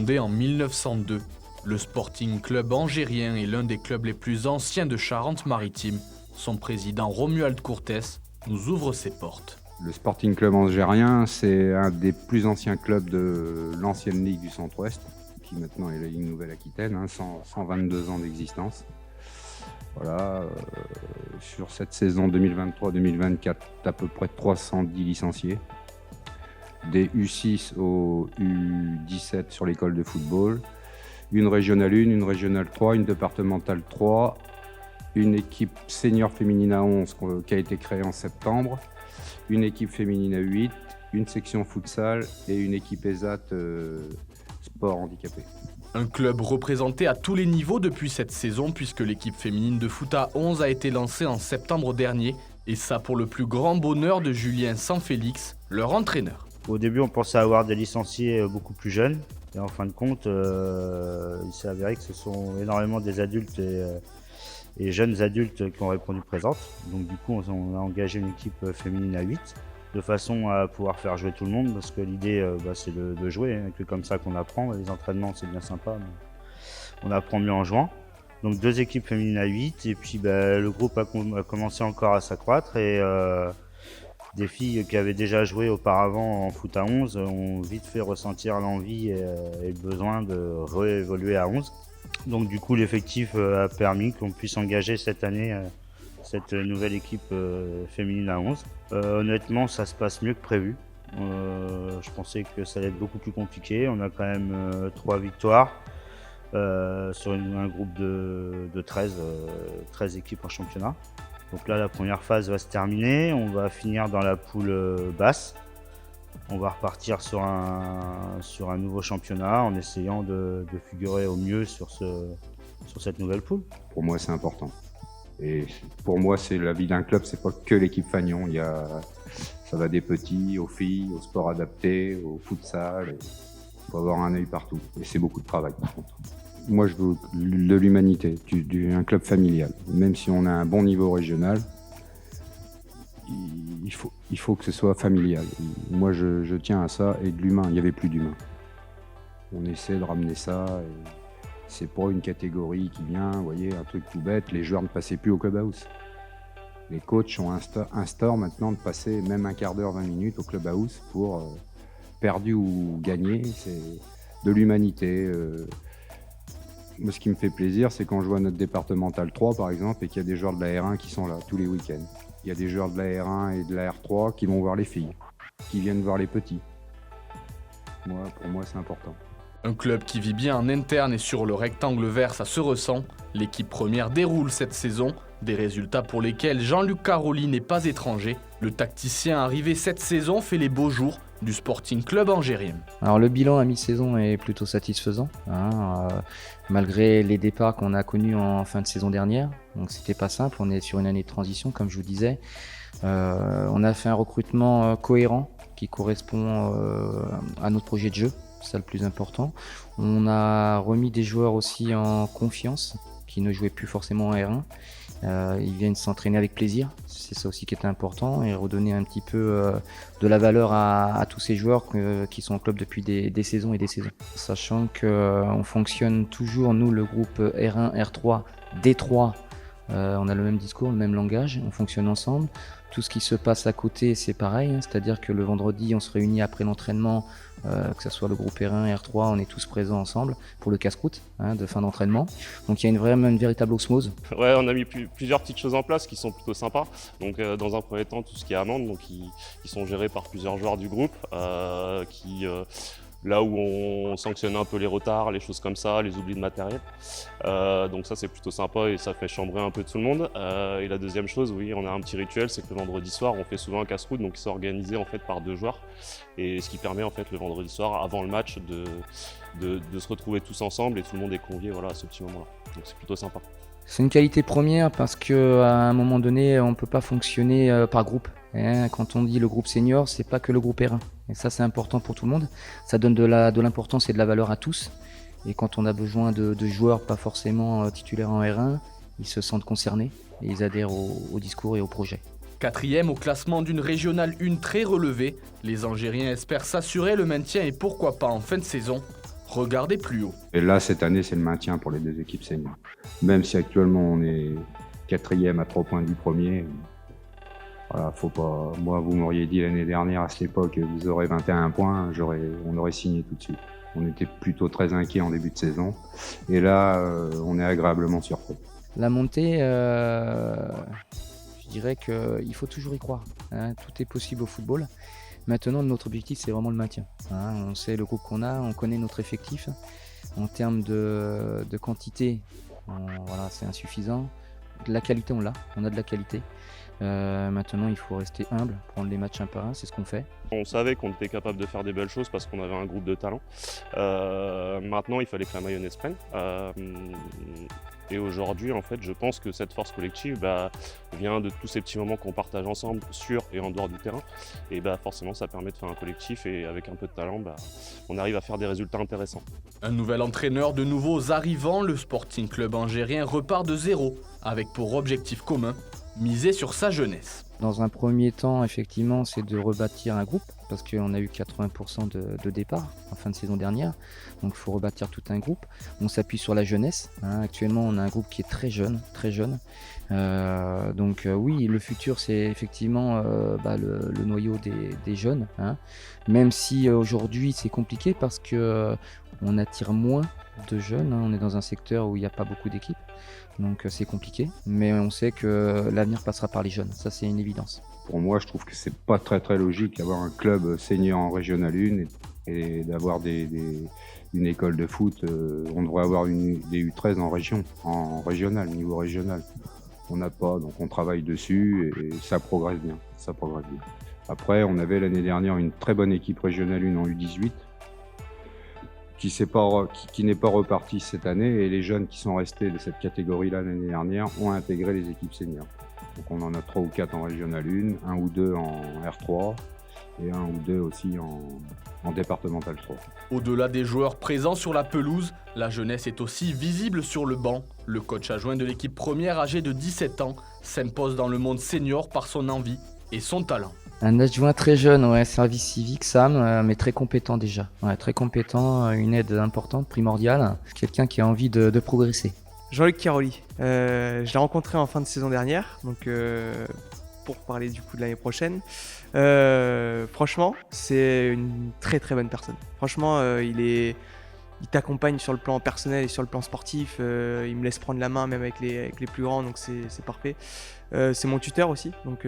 Fondé en 1902, le Sporting Club angérien est l'un des clubs les plus anciens de Charente-Maritime. Son président Romuald Courtès nous ouvre ses portes. Le Sporting Club angérien, c'est un des plus anciens clubs de l'ancienne Ligue du Centre-Ouest, qui maintenant est la Ligue Nouvelle-Aquitaine, 122 ans d'existence. Voilà, sur cette saison 2023-2024, à peu près 310 licenciés. Des U6 au U17 sur l'école de football, une régionale 1, une régionale 3, une départementale 3, une équipe senior féminine à 11 qui a été créée en septembre, une équipe féminine à 8, une section futsal et une équipe ESAT sport handicapé. Un club représenté à tous les niveaux depuis cette saison puisque l'équipe féminine de foot à 11 a été lancée en septembre dernier et ça pour le plus grand bonheur de Julien Sanfélix, leur entraîneur. Au début on pensait avoir des licenciés beaucoup plus jeunes et en fin de compte il s'est avéré que ce sont énormément des adultes et jeunes adultes qui ont répondu présentes. Donc du coup on a engagé une équipe féminine à 8 de façon à pouvoir faire jouer tout le monde parce que l'idée c'est de jouer, que comme ça qu'on apprend. Les entraînements c'est bien sympa, mais on apprend mieux en jouant. Donc 2 équipes féminines à 8 et puis le groupe a commencé encore à s'accroître et des filles qui avaient déjà joué auparavant en foot à 11 ont vite fait ressentir l'envie et le besoin de réévoluer à 11. Donc du coup l'effectif a permis qu'on puisse engager cette année cette nouvelle équipe féminine à 11. Honnêtement ça se passe mieux que prévu. Je pensais que ça allait être beaucoup plus compliqué. On a quand même 3 victoires sur un groupe de 13 équipes en championnat. Donc là la première phase va se terminer, on va finir dans la poule basse. On va repartir sur un nouveau championnat en essayant de figurer au mieux sur cette nouvelle poule. Pour moi c'est important. Et pour moi, c'est la vie d'un club, c'est pas que l'équipe Fagnon. Ça va des petits aux filles, au sport adapté, au futsal. Il faut avoir un œil partout. Et c'est beaucoup de travail par contre. Moi, je veux de l'humanité, un club familial. Même si on a un bon niveau régional, il faut que ce soit familial. Moi, je tiens à ça et de l'humain. Il n'y avait plus d'humain. On essaie de ramener ça. C'est pas une catégorie qui vient, vous voyez, un truc tout bête, les joueurs ne passaient plus au clubhouse. Les coachs ont instauré maintenant de passer même un quart d'heure, 20 minutes au clubhouse pour perdu ou gagné, c'est de l'humanité. Moi, ce qui me fait plaisir, c'est quand je vois notre départemental 3 par exemple et qu'il y a des joueurs de la R1 qui sont là tous les week-ends. Il y a des joueurs de la R1 et de la R3 qui vont voir les filles, qui viennent voir les petits. Pour moi, c'est important. Un club qui vit bien en interne et sur le rectangle vert, ça se ressent. L'équipe première déroule cette saison, des résultats pour lesquels Jean-Luc Caroli n'est pas étranger. Le tacticien arrivé cette saison fait les beaux jours du Sporting Club angérien. Alors le bilan à mi-saison est plutôt satisfaisant, malgré les départs qu'on a connus en fin de saison dernière. Donc c'était pas simple, on est sur une année de transition comme je vous disais. On a fait un recrutement cohérent qui correspond à notre projet de jeu. C'est ça le plus important. On a remis des joueurs aussi en confiance qui ne jouaient plus forcément en R1. Ils viennent s'entraîner avec plaisir, c'est ça aussi qui est important, et redonner un petit peu de la valeur à tous ces joueurs qui sont en club depuis des saisons et des saisons. Sachant qu'on fonctionne toujours, nous le groupe R1, R3, D3, on a le même discours, le même langage, on fonctionne ensemble. Tout ce qui se passe à côté, c'est pareil, c'est-à-dire que le vendredi, on se réunit après l'entraînement, que ce soit le groupe R1, R3, on est tous présents ensemble pour le casse-croûte de fin d'entraînement. Donc il y a une véritable osmose. Ouais, on a mis plusieurs petites choses en place qui sont plutôt sympas. Donc dans un premier temps, tout ce qui est amendes, donc qui sont gérés par plusieurs joueurs du groupe, là où on sanctionne un peu les retards, les choses comme ça, les oublis de matériel. Donc ça c'est plutôt sympa et ça fait chambrer un peu tout le monde. Et la deuxième chose, oui, on a un petit rituel, c'est que le vendredi soir on fait souvent un casse-croûte, donc qui sont organisés en fait par 2 joueurs. Et ce qui permet en fait le vendredi soir, avant le match, de se retrouver tous ensemble et tout le monde est convié à ce petit moment-là. Donc c'est plutôt sympa. C'est une qualité première parce qu'à un moment donné, on ne peut pas fonctionner par groupe. Quand on dit le groupe senior, c'est pas que le groupe R1. Et ça, c'est important pour tout le monde. Ça donne de l'importance et de la valeur à tous. Et quand on a besoin de joueurs pas forcément titulaires en R1, ils se sentent concernés et ils adhèrent au discours et au projet. 4e au classement d'une régionale 1 très relevée, les Angériens espèrent s'assurer le maintien et pourquoi pas en fin de saison regardez plus haut. Et là, cette année, c'est le maintien pour les deux équipes seniors. Même si actuellement, on est 4e à 3 points du premier. Voilà, faut pas. Moi, vous m'auriez dit l'année dernière, à cette époque, vous aurez 21 points, on aurait signé tout de suite. On était plutôt très inquiets en début de saison. Et là, on est agréablement surpris. La montée, je dirais qu'il faut toujours y croire, hein. Tout est possible au football. Maintenant, notre objectif, c'est vraiment le maintien, hein. On sait le groupe qu'on a, on connaît notre effectif. En termes de quantité, voilà, c'est insuffisant. De la qualité, on a de la qualité. Maintenant, il faut rester humble, prendre les matchs un par un, c'est ce qu'on fait. On savait qu'on était capable de faire des belles choses parce qu'on avait un groupe de talents. Maintenant, il fallait que la mayonnaise prenne. Et aujourd'hui, en fait, je pense que cette force collective vient de tous ces petits moments qu'on partage ensemble, sur et en dehors du terrain. Et forcément, ça permet de faire un collectif et avec un peu de talent, on arrive à faire des résultats intéressants. Un nouvel entraîneur, de nouveaux arrivants, le Sporting Club angérien repart de zéro, avec pour objectif commun, miser sur sa jeunesse. Dans un premier temps, effectivement, c'est de rebâtir un groupe, parce qu'on a eu 80% de départ en fin de saison dernière. Donc il faut rebâtir tout un groupe. On s'appuie sur la jeunesse, hein. Actuellement, on a un groupe qui est très jeune, très jeune. Oui, le futur, c'est effectivement le noyau des jeunes, hein. Même si aujourd'hui, c'est compliqué parce que on attire moins de jeunes, hein. On est dans un secteur où il n'y a pas beaucoup d'équipes. Donc c'est compliqué, mais on sait que l'avenir passera par les jeunes, ça c'est une évidence. Pour moi, je trouve que c'est pas très logique d'avoir un club senior en Régional 1 et d'avoir une école de foot. On devrait avoir des U13 en régional, niveau régional. On n'a pas, donc on travaille dessus et ça progresse bien. Après, on avait l'année dernière une très bonne équipe Régional 1 en U18 qui n'est pas reparti cette année, et les jeunes qui sont restés de cette catégorie-là l'année dernière ont intégré les équipes seniors. Donc on en a 3 ou 4 en Régional 1, 1 ou 2 en R3 et 1 ou 2 aussi en départemental 3. Au-delà des joueurs présents sur la pelouse, la jeunesse est aussi visible sur le banc. Le coach adjoint de l'équipe première, âgé de 17 ans, s'impose dans le monde senior par son envie et son talent. Un adjoint très jeune, ouais, service civique, Sam, mais très compétent déjà. Ouais, très compétent, une aide importante, primordiale. Quelqu'un qui a envie de progresser. Jean-Luc Caroli, je l'ai rencontré en fin de saison dernière, donc pour parler du coup de l'année prochaine. Franchement, c'est une très bonne personne. Franchement, il t'accompagne sur le plan personnel et sur le plan sportif. Il me laisse prendre la main même avec les plus grands, donc c'est parfait. C'est mon tuteur aussi, donc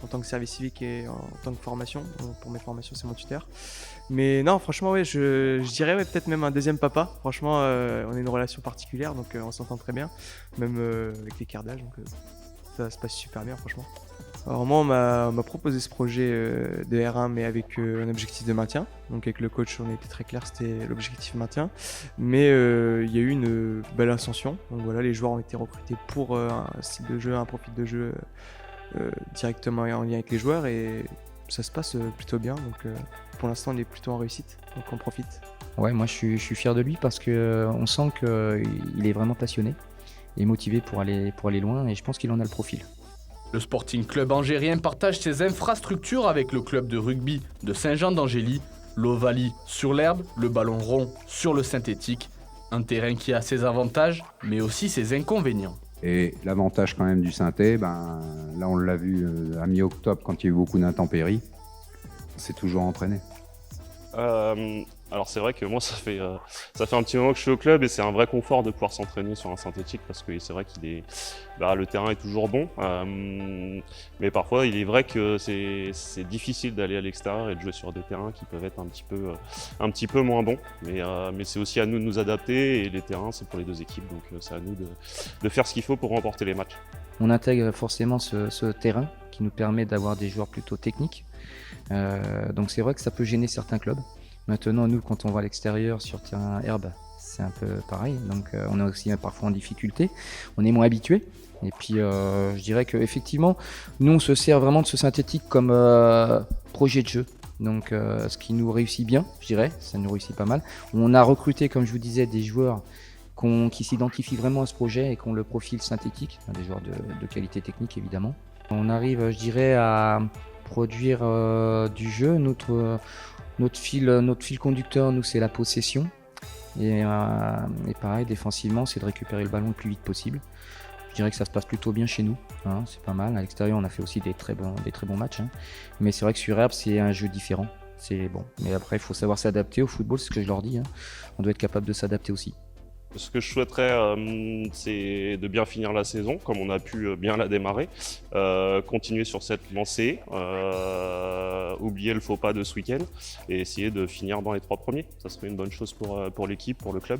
en tant que service civique et en tant que formation. Donc, pour mes formations, c'est mon tuteur. Mais non, franchement, ouais, je dirais peut-être même un deuxième papa. Franchement, on a une relation particulière, donc on s'entend très bien, même avec l'écart d'âge, donc ça se passe super bien, franchement. Alors moi, on m'a proposé ce projet de R1, mais avec un objectif de maintien. Donc avec le coach, on était très clair, c'était l'objectif maintien. Mais il y a eu une belle ascension. Donc voilà, les joueurs ont été recrutés pour un style de jeu, un profil de jeu directement en lien avec les joueurs, et ça se passe plutôt bien. Donc pour l'instant, on est plutôt en réussite, donc on profite. Ouais, moi je suis fier de lui parce que on sent qu'il est vraiment passionné et motivé pour aller loin, et je pense qu'il en a le profil. Le Sporting Club angérien partage ses infrastructures avec le club de rugby de Saint-Jean-d'Angély, l'Ovalie sur l'herbe, le ballon rond sur le synthétique, un terrain qui a ses avantages mais aussi ses inconvénients. Et l'avantage quand même du synthé, là on l'a vu à mi-octobre quand il y a eu beaucoup d'intempéries, on s'est toujours entraîné. Alors c'est vrai que moi ça fait un petit moment que je suis au club, et c'est un vrai confort de pouvoir s'entraîner sur un synthétique, parce que c'est vrai le terrain est toujours bon, mais parfois il est vrai que c'est difficile d'aller à l'extérieur et de jouer sur des terrains qui peuvent être un petit peu moins bons, mais c'est aussi à nous de nous adapter, et les terrains c'est pour les deux équipes, donc c'est à nous de faire ce qu'il faut pour remporter les matchs. On intègre forcément ce terrain qui nous permet d'avoir des joueurs plutôt techniques, donc c'est vrai que ça peut gêner certains clubs. Maintenant, nous, quand on va à l'extérieur sur terrain herbe, c'est un peu pareil. Donc, on est aussi parfois en difficulté. On est moins habitué. Et puis, je dirais qu'effectivement, nous, on se sert vraiment de ce synthétique comme projet de jeu. Donc, ce qui nous réussit bien, je dirais, ça nous réussit pas mal. On a recruté, comme je vous disais, des joueurs qui s'identifient vraiment à ce projet et qui ont le profil synthétique, des joueurs de qualité technique, évidemment. On arrive, je dirais, à produire du jeu. Notre fil conducteur, nous, c'est la possession. Et pareil, défensivement, c'est de récupérer le ballon le plus vite possible. Je dirais que ça se passe plutôt bien chez nous, hein, c'est pas mal. À l'extérieur, on a fait aussi des très bons matchs, hein. Mais c'est vrai que sur herbe, c'est un jeu différent. C'est bon. Mais après, il faut savoir s'adapter au football, c'est ce que je leur dis, hein. On doit être capable de s'adapter aussi. Ce que je souhaiterais, c'est de bien finir la saison, comme on a pu bien la démarrer, continuer sur cette lancée, oublier le faux pas de ce week-end et essayer de finir dans les 3 premiers. Ça serait une bonne chose pour l'équipe, pour le club.